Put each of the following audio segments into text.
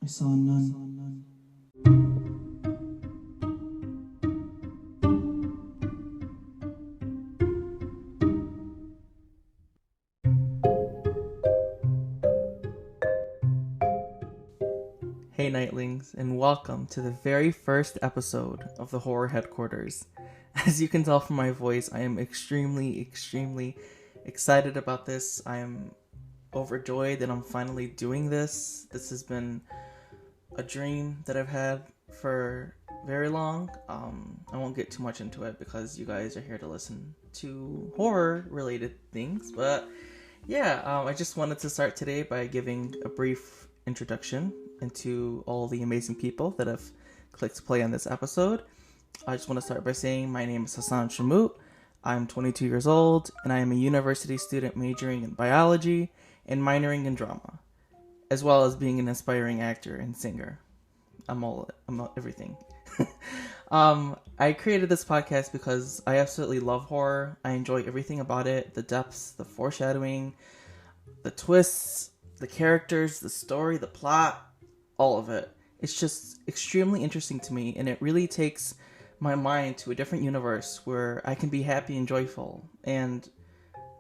saw none. Hey Nightlings, and welcome to the very first episode of the Horror Headquarters. As you can tell from my voice, I am extremely excited about this. I am overjoyed that I'm finally doing this. This has been a dream that I've had for very long. I won't get too much into it because you guys are here to listen to horror related things, but I just wanted to start today by giving a brief introduction into all the amazing people that have clicked play on this episode. I just want to start by saying my name is Hassan Shamut. I'm 22 years old, and I am a university student majoring in biology and minoring in drama, as well as being an aspiring actor and singer. I'm all everything. I created this podcast because I absolutely love horror. I enjoy everything about it, the depths, the foreshadowing, the twists, the characters, the story, the plot, all of it. It's just extremely interesting to me, and it really takes my mind to a different universe where I can be happy and joyful. And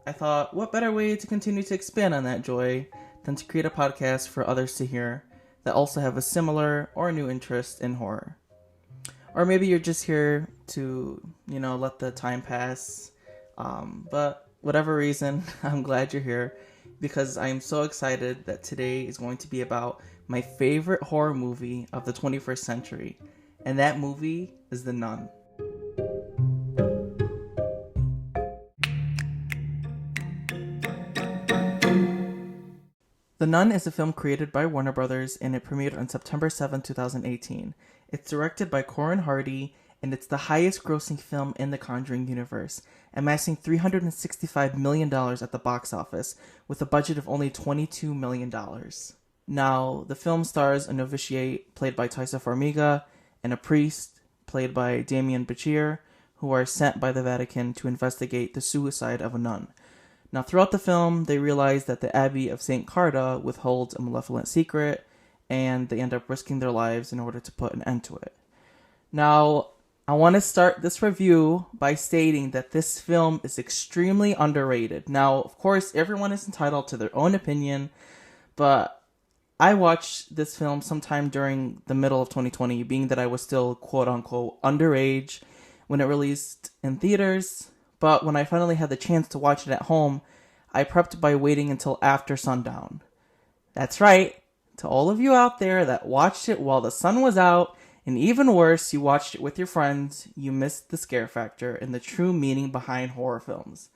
I thought, what better way to continue to expand on that joy than to create a podcast for others to hear that also have a similar or new interest in horror. Or maybe you're just here to, let the time pass. But whatever reason, I'm glad you're here because I am so excited that today is going to be about my favorite horror movie of the 21st century. And that movie is The Nun. The Nun is a film created by Warner Brothers, and it premiered on September 7, 2018. It's directed by Corin Hardy, and it's the highest grossing film in the Conjuring universe, amassing $365 million at the box office, with a budget of only $22 million. Now, the film stars a novitiate, played by Taissa Farmiga, and a priest, played by Damien Bichir, who are sent by the Vatican to investigate the suicide of a nun. Now, throughout the film, they realize that the Abbey of St. Carta withholds a malevolent secret, and they end up risking their lives in order to put an end to it. Now, I want to start this review by stating that this film is extremely underrated. Now, of course, everyone is entitled to their own opinion, but I watched this film sometime during the middle of 2020, being that I was still quote-unquote underage when it released in theaters. But when I finally had the chance to watch it at home, I prepped by waiting until after sundown. That's right, to all of you out there that watched it while the sun was out, and even worse, you watched it with your friends, you missed the scare factor and the true meaning behind horror films.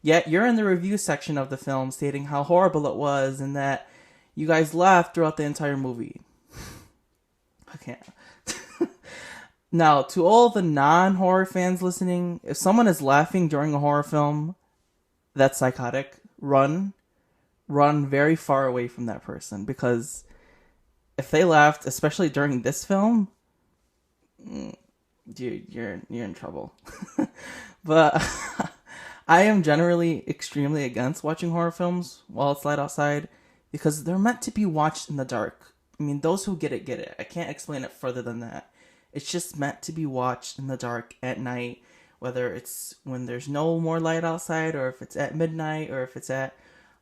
Yet you're in the review section of the film stating how horrible it was and that you guys laughed throughout the entire movie. I can't. Now, to all the non-horror fans listening, if someone is laughing during a horror film, that's psychotic. Run very far away from that person, because if they laughed, especially during this film, you're in trouble. But I am generally extremely against watching horror films while it's light outside, because they're meant to be watched in the dark. I mean, those who get it. I can't explain it further than that. It's just meant to be watched in the dark at night, whether it's when there's no more light outside, or if it's at midnight, or if it's at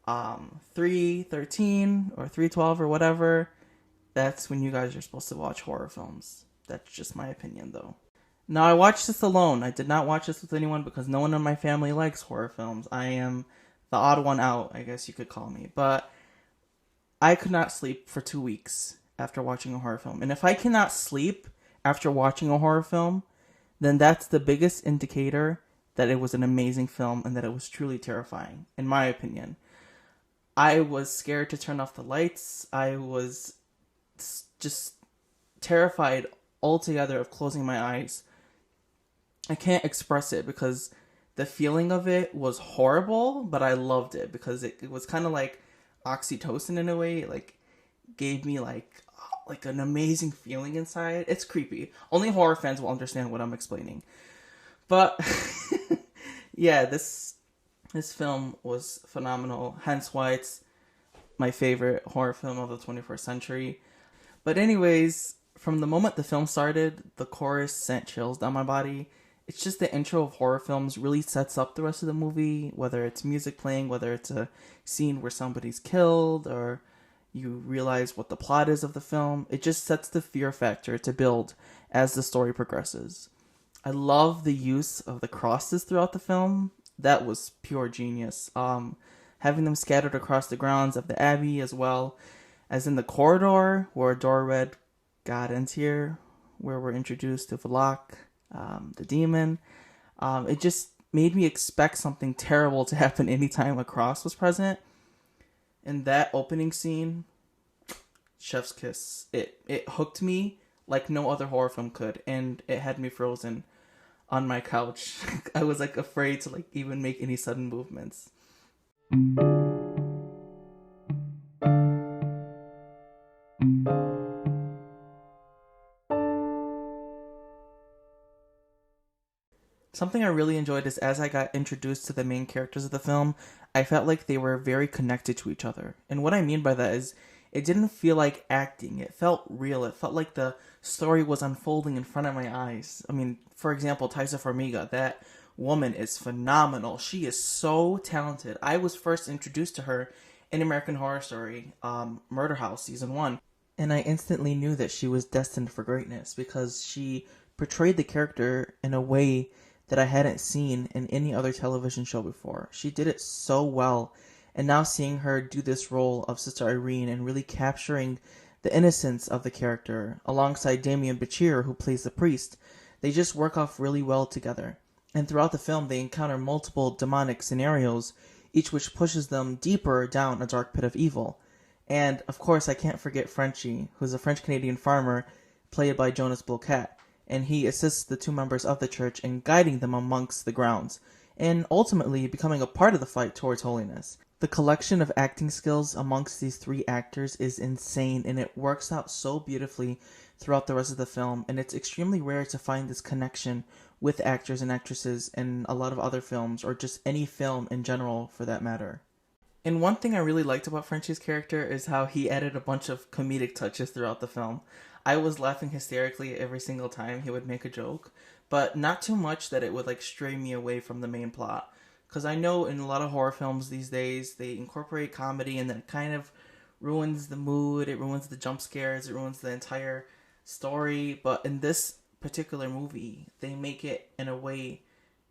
3:13 or 3:12 or whatever. That's when you guys are supposed to watch horror films. That's just my opinion, though. Now, I watched this alone. I did not watch this with anyone because no one in my family likes horror films. I am the odd one out, I guess you could call me. But I could not sleep for 2 weeks after watching a horror film. And if I cannot sleep after watching a horror film, then that's the biggest indicator that it was an amazing film and that it was truly terrifying, in my opinion. I was scared to turn off the lights. I was just terrified altogether of closing my eyes. I can't express it because the feeling of it was horrible, but I loved it because it was kind of like oxytocin in a way. It like gave me like an amazing feeling inside. It's creepy. Only horror fans will understand what I'm explaining. But yeah, this film was phenomenal. Hence why it's my favorite horror film of the 21st century. But anyways, from the moment the film started, the chorus sent chills down my body. It's just the intro of horror films really sets up the rest of the movie, whether it's music playing, whether it's a scene where somebody's killed, or you realize what the plot is of the film. It just sets the fear factor to build as the story progresses. I love the use of the crosses throughout the film. That was pure genius. Having them scattered across the grounds of the Abbey, as well as in the corridor where a door read God ends here, where we're introduced to Vlach, the demon. It just made me expect something terrible to happen anytime a cross was present. And that opening scene, chef's kiss. It hooked me like no other horror film could, and it had me frozen on my couch. I was like afraid to like even make any sudden movements. Something I really enjoyed is as I got introduced to the main characters of the film, I felt like they were very connected to each other. And what I mean by that is it didn't feel like acting. It felt real. It felt like the story was unfolding in front of my eyes. I mean, for example, Taisa Farmiga, that woman is phenomenal. She is so talented. I was first introduced to her in American Horror Story, Murder House Season 1. And I instantly knew that she was destined for greatness because she portrayed the character in a way that I hadn't seen in any other television show before. She did it so well, and now seeing her do this role of Sister Irene and really capturing the innocence of the character alongside Damien Bachir, who plays the priest, they just work off really well together. And throughout the film, they encounter multiple demonic scenarios, each which pushes them deeper down a dark pit of evil. And, of course, I can't forget Frenchie, who's a French-Canadian farmer, played by Jonas Bloquet, and he assists the two members of the church in guiding them amongst the grounds, and ultimately becoming a part of the fight towards holiness. The collection of acting skills amongst these three actors is insane, and it works out so beautifully throughout the rest of the film, and it's extremely rare to find this connection with actors and actresses in a lot of other films, or just any film in general for that matter. And one thing I really liked about Frenchie's character is how he added a bunch of comedic touches throughout the film. I was laughing hysterically every single time he would make a joke, but not too much that it would like stray me away from the main plot. Because I know in a lot of horror films these days, they incorporate comedy and then it kind of ruins the mood, it ruins the jump scares, it ruins the entire story. But in this particular movie, they make it in a way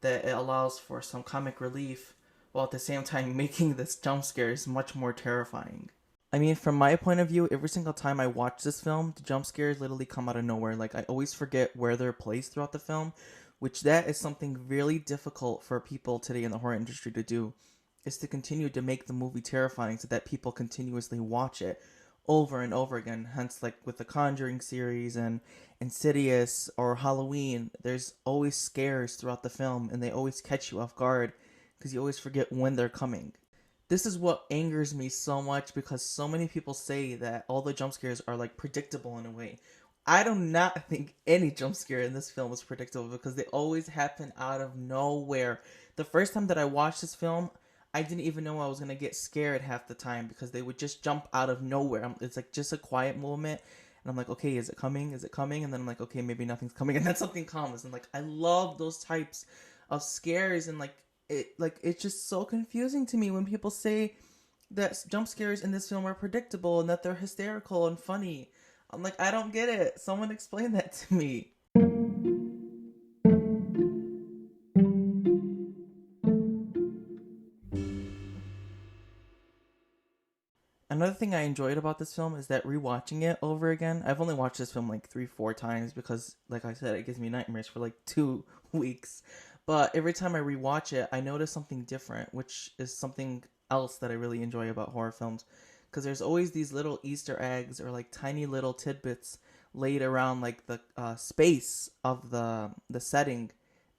that it allows for some comic relief, while at the same time making this jump scares much more terrifying. I mean, from my point of view, every single time I watch this film, the jump scares literally come out of nowhere. Like, I always forget where they're placed throughout the film, which that is something really difficult for people today in the horror industry to do, is to continue to make the movie terrifying so that people continuously watch it over and over again. Hence, like, with the Conjuring series and Insidious or Halloween, there's always scares throughout the film, and they always catch you off guard because you always forget when they're coming. This is what angers me so much because so many people say that all the jump scares are like predictable in a way. I do not think any jump scare in this film is predictable because they always happen out of nowhere. The first time that I watched this film, I didn't even know I was going to get scared half the time because they would just jump out of nowhere. It's like just a quiet moment. And I'm like, okay, is it coming? Is it coming? And then I'm like, okay, maybe nothing's coming. And then something comes. And like, I love those types of scares. And it's just so confusing to me when people say that jump scares in this film are predictable and that they're hysterical and funny. I'm like, I don't get it. Someone explain that to me. Another thing I enjoyed about this film is that rewatching it over again, I've only watched this film like 3-4 times because, like I said, it gives me nightmares for like 2 weeks. But every time I rewatch it, I notice something different, which is something else that I really enjoy about horror films. Because there's always these little Easter eggs or like tiny little tidbits laid around like the space of the setting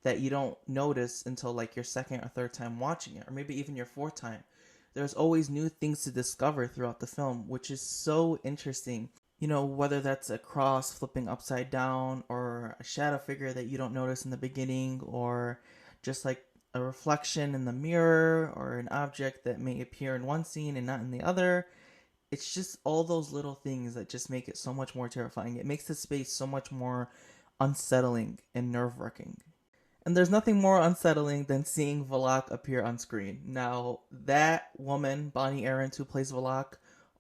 that you don't notice until like your second or third time watching it, or maybe even your fourth time. There's always new things to discover throughout the film, which is so interesting. You know, whether that's a cross flipping upside down or a shadow figure that you don't notice in the beginning, or just like a reflection in the mirror or an object that may appear in one scene and not in the other. It's just all those little things that just make it so much more terrifying. It makes the space so much more unsettling and nerve-wracking. And there's nothing more unsettling than seeing Valak appear on screen. Now, that woman, Bonnie Arendt, who plays Valak,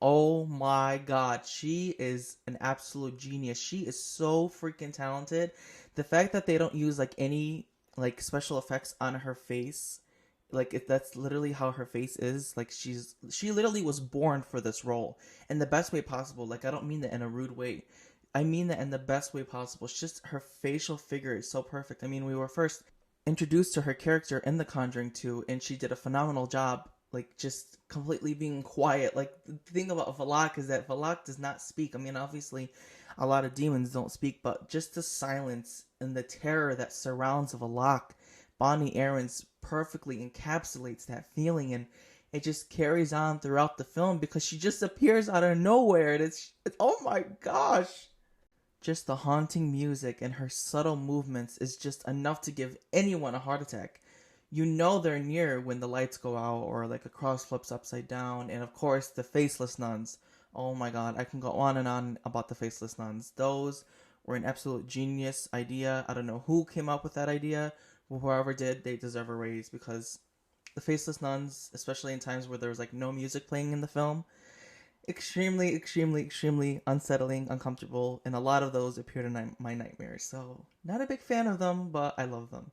oh my god, she is an absolute genius. She is so freaking talented. The fact that they don't use like any like special effects on her face, like that's literally how her face is. Like she literally was born for this role in the best way possible. Like I don't mean that in a rude way. I mean that in the best way possible. It's just her facial figure is so perfect. I mean, we were first introduced to her character in The Conjuring 2, and she did a phenomenal job, like, just completely being quiet. Like, the thing about Valak is that Valak does not speak. I mean, obviously, a lot of demons don't speak, but just the silence and the terror that surrounds Valak, Bonnie Aarons perfectly encapsulates that feeling, and it just carries on throughout the film because she just appears out of nowhere, and it's oh my gosh. Just the haunting music and her subtle movements is just enough to give anyone a heart attack. You know they're near when the lights go out or like a cross flips upside down, and of course the faceless nuns. Oh my god, I can go on and on about the faceless nuns. Those were an absolute genius idea. I don't know who came up with that idea, but whoever did, they deserve a raise because the faceless nuns, especially in times where there was like no music playing in the film, extremely unsettling, uncomfortable, and a lot of those appeared in my nightmares. So, not a big fan of them, but I love them.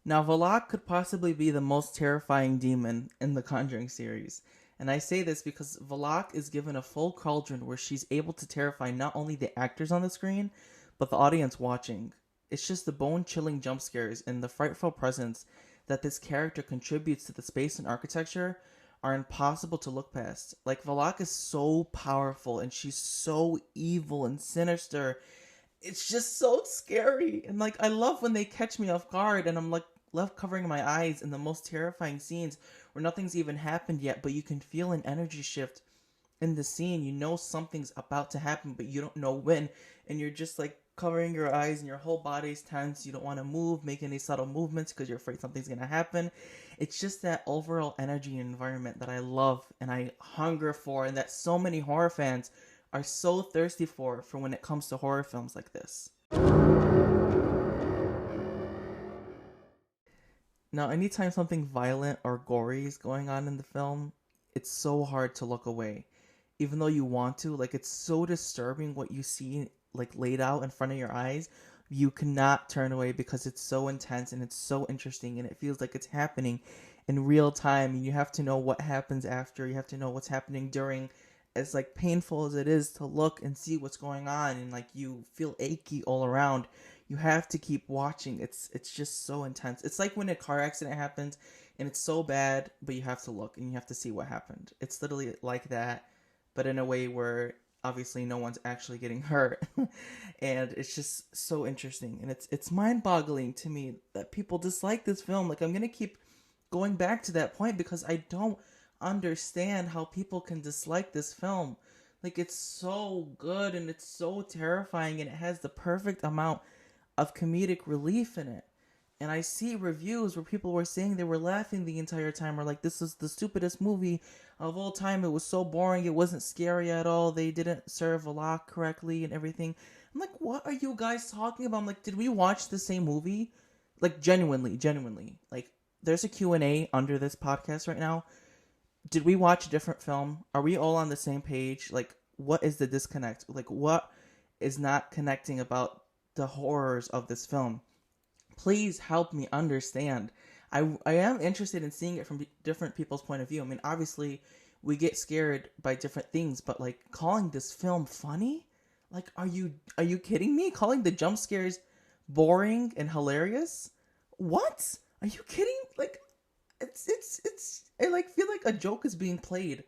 Now, Valak could possibly be the most terrifying demon in the Conjuring series. And I say this because Valak is given a full cauldron where she's able to terrify not only the actors on the screen, but the audience watching. It's just the bone-chilling jump scares and the frightful presence that this character contributes to the space and architecture are impossible to look past. Like, Valak is so powerful and she's so evil and sinister. It's just so scary. And like, I love when they catch me off guard and I'm like left covering my eyes in the most terrifying scenes where nothing's even happened yet, but you can feel an energy shift in the scene. You know something's about to happen, but you don't know when. And you're just like covering your eyes and your whole body's tense. You don't want to move, make any subtle movements because you're afraid something's going to happen. It's just that overall energy and environment that I love and I hunger for, and that so many horror fans are so thirsty for when it comes to horror films like this. Now, anytime something violent or gory is going on in the film, it's so hard to look away. Even though you want to, like, it's so disturbing what you see, like, laid out in front of your eyes. You cannot turn away because it's so intense and it's so interesting and it feels like it's happening in real time. And you have to know what happens after. You have to know what's happening during. As, like, painful as it is to look and see what's going on and, like, you feel achy all around, you have to keep watching. It's just so intense. It's like when a car accident happens and it's so bad, but you have to look and you have to see what happened. It's literally like that, but in a way where obviously no one's actually getting hurt. And it's just so interesting. And it's mind-boggling to me that people dislike this film. Like, I'm going to keep going back to that point because I don't understand how people can dislike this film. Like, it's so good and it's so terrifying and it has the perfect amount of comedic relief in it. And I see reviews where people were saying they were laughing the entire time, or like, this is the stupidest movie of all time. It was so boring. It wasn't scary at all. They didn't serve a lot correctly and everything. I'm like, what are you guys talking about? I'm like, did we watch the same movie? Like, genuinely. Like, there's a Q&A under this podcast right now. Did we watch a different film? Are we all on the same page? Like, what is the disconnect? Like, what is not connecting about the horrors of this film? Please help me understand. I am interested in seeing it from different people's point of view. I mean, obviously, we get scared by different things, but like, calling this film funny? Like, are you kidding me? Calling the jump scares boring and hilarious? What? Are you kidding? Like, I like feel like a joke is being played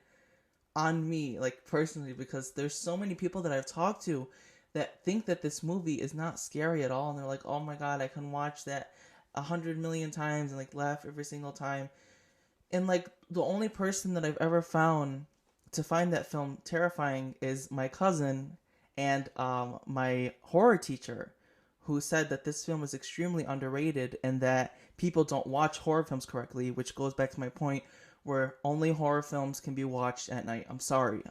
on me, like, personally, because there's so many people that I've talked to that think that this movie is not scary at all, and they're like, oh my god, I can watch that 100 million times and like laugh every single time. And like, the only person that I've ever found to find that film terrifying is my cousin and my horror teacher, who said that this film is extremely underrated and that people don't watch horror films correctly, which goes back to my point where only horror films can be watched at night. I'm sorry.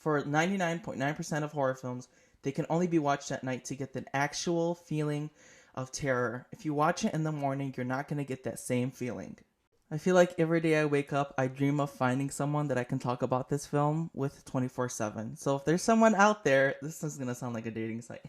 for 99.9% of horror films, they can only be watched at night to get the actual feeling of terror. If you watch it in the morning, you're not going to get that same feeling. I feel like every day I wake up, I dream of finding someone that I can talk about this film with 24/7. So if there's someone out there, this is going to sound like a dating site.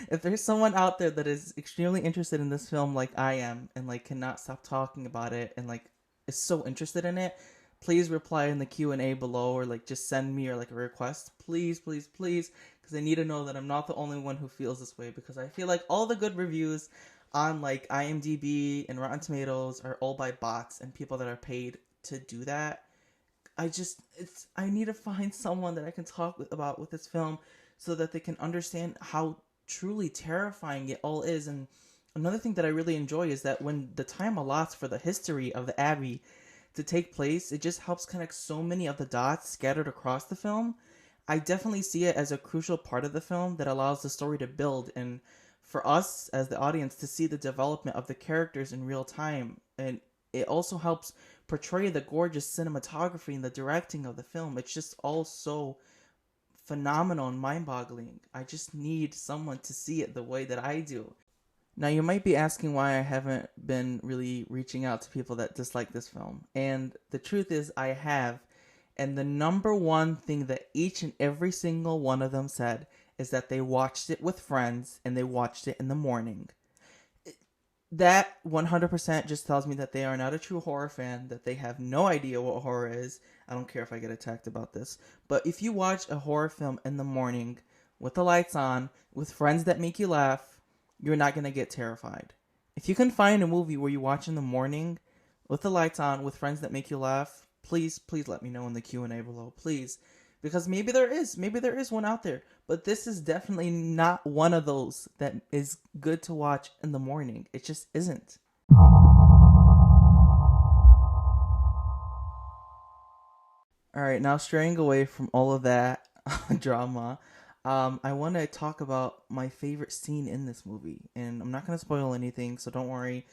If there's someone out there that is extremely interested in this film like I am and like cannot stop talking about it and like is so interested in it, please reply in the Q&A below or like just send me or like a request. Please, please, please, because I need to know that I'm not the only one who feels this way, because I feel like all the good reviews on like IMDb and Rotten Tomatoes are all by bots and people that are paid to do that. I need to find someone that I can talk about with this film so that they can understand how truly terrifying it all is. And another thing that I really enjoy is that when the time allots for the history of the Abbey to take place, it just helps connect so many of the dots scattered across the film. I definitely see it as a crucial part of the film that allows the story to build and for us as the audience to see the development of the characters in real time. And it also helps portray the gorgeous cinematography and the directing of the film. It's just all so phenomenal and mind-boggling. I just need someone to see it the way that I do. Now, you might be asking why I haven't been really reaching out to people that dislike this film. And the truth is, I have. And the number one thing that each and every single one of them said is that they watched it with friends and they watched it in the morning. That 100% just tells me that they are not a true horror fan, that they have no idea what horror is. I don't care if I get attacked about this. But if you watch a horror film in the morning with the lights on, with friends that make you laugh, you're not going to get terrified. If you can find a movie where you watch in the morning with the lights on, with friends that make you laugh, please let me know in the Q&A below, please. Because maybe there is one out there. But this is definitely not one of those that is good to watch in the morning. It just isn't. Alright, now straying away from all of that drama, I want to talk about my favorite scene in this movie. And I'm not going to spoil anything, so don't worry.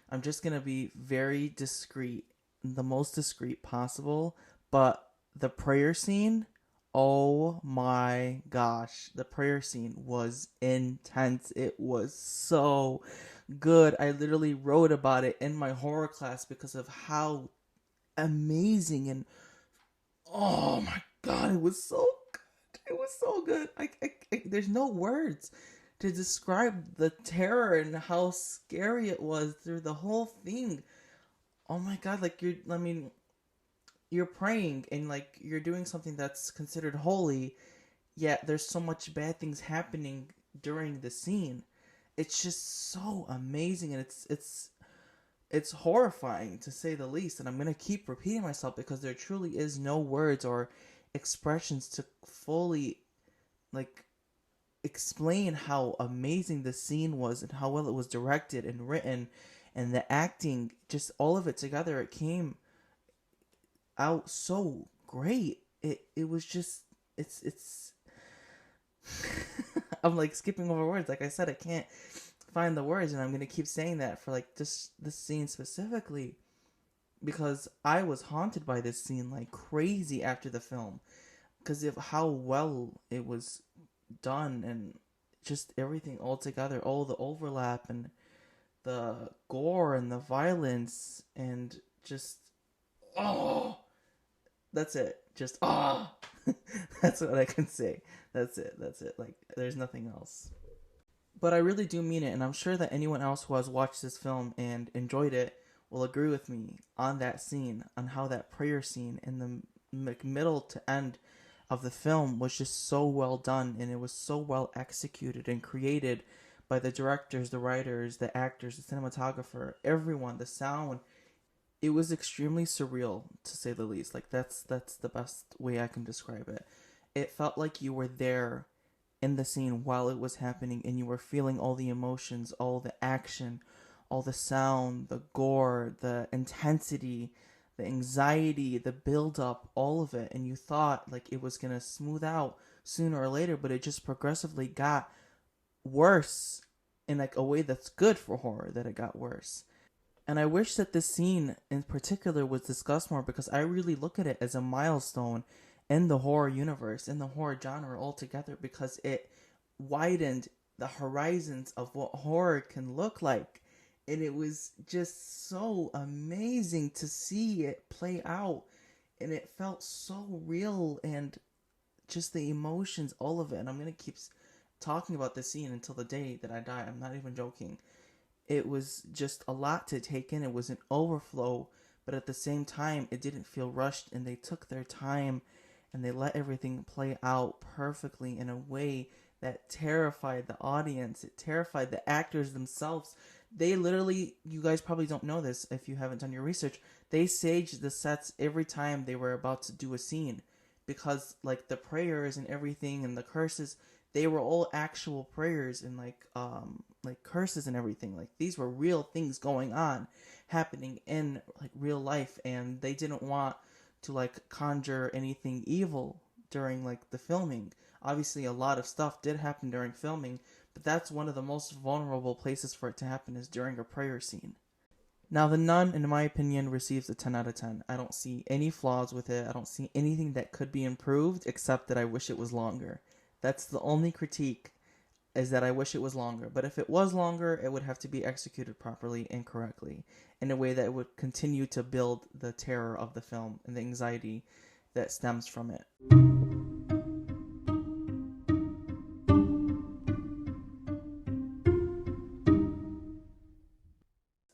I'm just going to be very discreet, the most discreet possible. But the prayer scene, oh my gosh, the prayer scene was intense. It was so good. I literally wrote about it in my horror class because of how amazing and oh my god, it was so good. It was so good. There's no words to describe the terror and how scary it was through the whole thing. Oh my god, like you're praying and like you're doing something that's considered holy, yet there's so much bad things happening during the scene. It's just so amazing, and it's horrifying to say the least. And I'm gonna keep repeating myself because there truly is no words or expressions to fully like explain how amazing the scene was and how well it was directed and written, and the acting, just all of it together. It came out so great. It was just it's I'm like skipping over words. Like I said, I can't find the words, and I'm gonna keep saying that for like this scene specifically because I was haunted by this scene like crazy after the film because of how well it was done and just everything all together, all the overlap and the gore and the violence and just oh, that's it. Just ah, that's what I can say. That's it. Like there's nothing else. But I really do mean it, and I'm sure that anyone else who has watched this film and enjoyed it will agree with me on that scene, on how that prayer scene in the middle to end of the film was just so well done, and it was so well executed and created by the directors, the writers, the actors, the cinematographer, everyone, the sound. It was extremely surreal, to say the least. Like that's the best way I can describe it. It felt like you were there in the scene while it was happening, and you were feeling all the emotions, all the action, all the sound, the gore, the intensity, the anxiety, the build up, all of it. And you thought like it was gonna smooth out sooner or later, but it just progressively got worse in like a way that's good for horror, that it got worse. And I wish that this scene in particular was discussed more because I really look at it as a milestone in the horror universe, in the horror genre altogether, because it widened the horizons of what horror can look like. And it was just so amazing to see it play out. And it felt so real, and just the emotions, all of it. And I'm going to keep talking about this scene until the day that I die. I'm not even joking. It was just a lot to take in. It was an overflow, but at the same time, it didn't feel rushed, and they took their time and they let everything play out perfectly in a way that terrified the audience. It terrified the actors themselves. They literally, you guys probably don't know this if you haven't done your research, they saged the sets every time they were about to do a scene, because like the prayers and everything and the curses, they were all actual prayers and like curses and everything. Like these were real things going on, happening in like real life, and they didn't want to like conjure anything evil during like the filming. Obviously a lot of stuff did happen during filming, but that's one of the most vulnerable places for it to happen, is during a prayer scene. Now, The Nun, in my opinion, receives a 10 out of 10. I don't see any flaws with it. I don't see anything that could be improved, except that I wish it was longer. That's the only critique, is that I wish it was longer. But if it was longer, it would have to be executed properly and correctly, in a way that would continue to build the terror of the film and the anxiety that stems from it.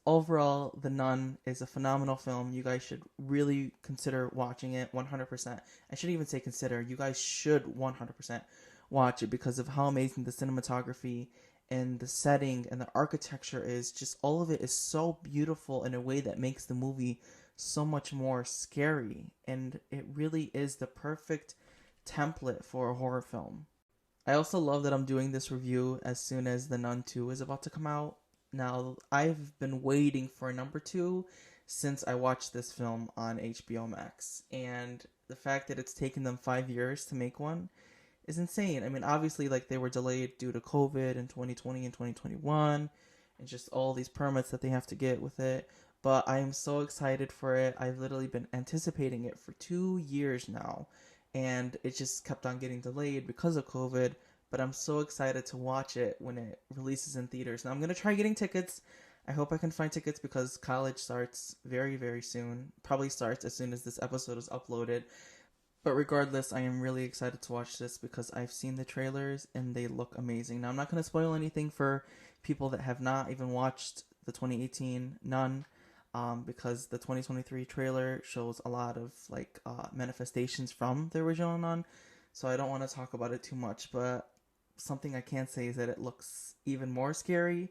Overall, The Nun is a phenomenal film. You guys should really consider watching it 100%. I shouldn't even say consider. You guys should 100% watch it, because of how amazing the cinematography and the setting and the architecture is. Just all of it is so beautiful in a way that makes the movie so much more scary. And it really is the perfect template for a horror film. I also love that I'm doing this review as soon as The Nun 2 is about to come out. Now, I've been waiting for number 2 since I watched this film on HBO Max. And the fact that it's taken them 5 years to make one is insane. I mean, obviously, like, they were delayed due to COVID in 2020 and 2021, and just all these permits that they have to get with it. But I am so excited for it. I've literally been anticipating it for 2 years now, and it just kept on getting delayed because of COVID. But I'm so excited to watch it when it releases in theaters. Now, I'm going to try getting tickets. I hope I can find tickets, because college starts very, very soon. Probably starts as soon as this episode is uploaded. But regardless, I am really excited to watch this, because I've seen the trailers and they look amazing. Now, I'm not going to spoil anything for people that have not even watched the 2018 Nun, because the 2023 trailer shows a lot of like manifestations from the original Nun. So I don't want to talk about it too much, but something I can say is that it looks even more scary,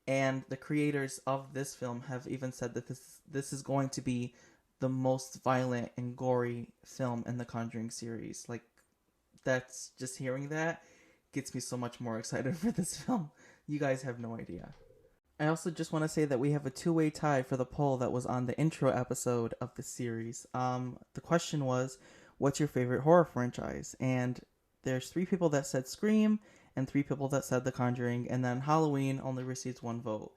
and the creators of this film have even said that this is going to be the most violent and gory film in the Conjuring series. Like, that's just, hearing that gets me so much more excited for this film. You guys have no idea. I also just want to say that we have a 2-way tie for the poll that was on the intro episode of the series. The question was, what's your favorite horror franchise? And there's 3 people that said Scream and 3 people that said The Conjuring, and then Halloween only received 1 vote,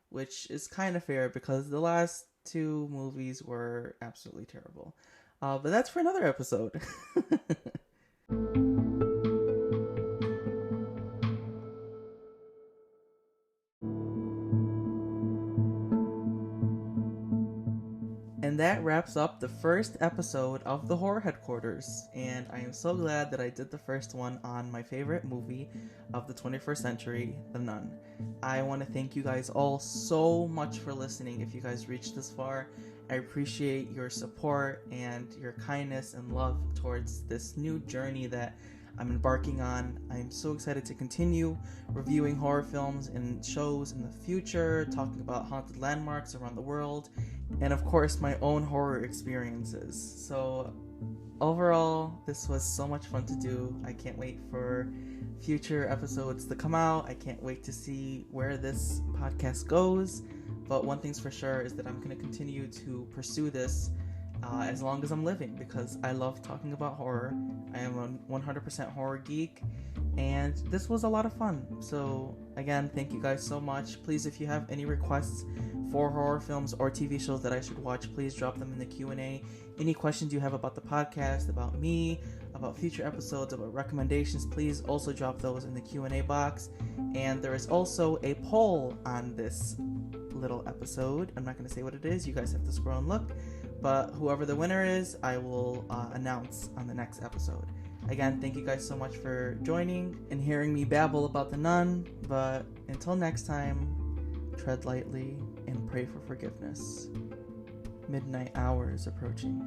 which is kind of fair because the last 2 movies were absolutely terrible. But that's for another episode. And that wraps up the first episode of the Horror Headquarters, and I am so glad that I did the first one on my favorite movie of the 21st century, The Nun. I want to thank you guys all so much for listening. If you guys reached this far, I appreciate your support and your kindness and love towards this new journey that I'm embarking on. I'm so excited to continue reviewing horror films and shows in the future, talking about haunted landmarks around the world, and of course my own horror experiences. So overall, this was so much fun to do. I can't wait for future episodes to come out. I can't wait to see where this podcast goes. But one thing's for sure is that I'm going to continue to pursue this as long as I'm living, because I love talking about horror. I am a 100% horror geek, and this was a lot of fun. So again, thank you guys so much. Please, if you have any requests for horror films or TV shows that I should watch, please drop them in the Q&A. Any questions you have about the podcast, about me, about future episodes, about recommendations, please also drop those in the Q&A box. And there is also a poll on this little episode. I'm not going to say what it is. You guys have to scroll and look. But whoever the winner is, I will announce on the next episode. Again, thank you guys so much for joining and hearing me babble about The Nun. But until next time, tread lightly and pray for forgiveness. Midnight hour is approaching.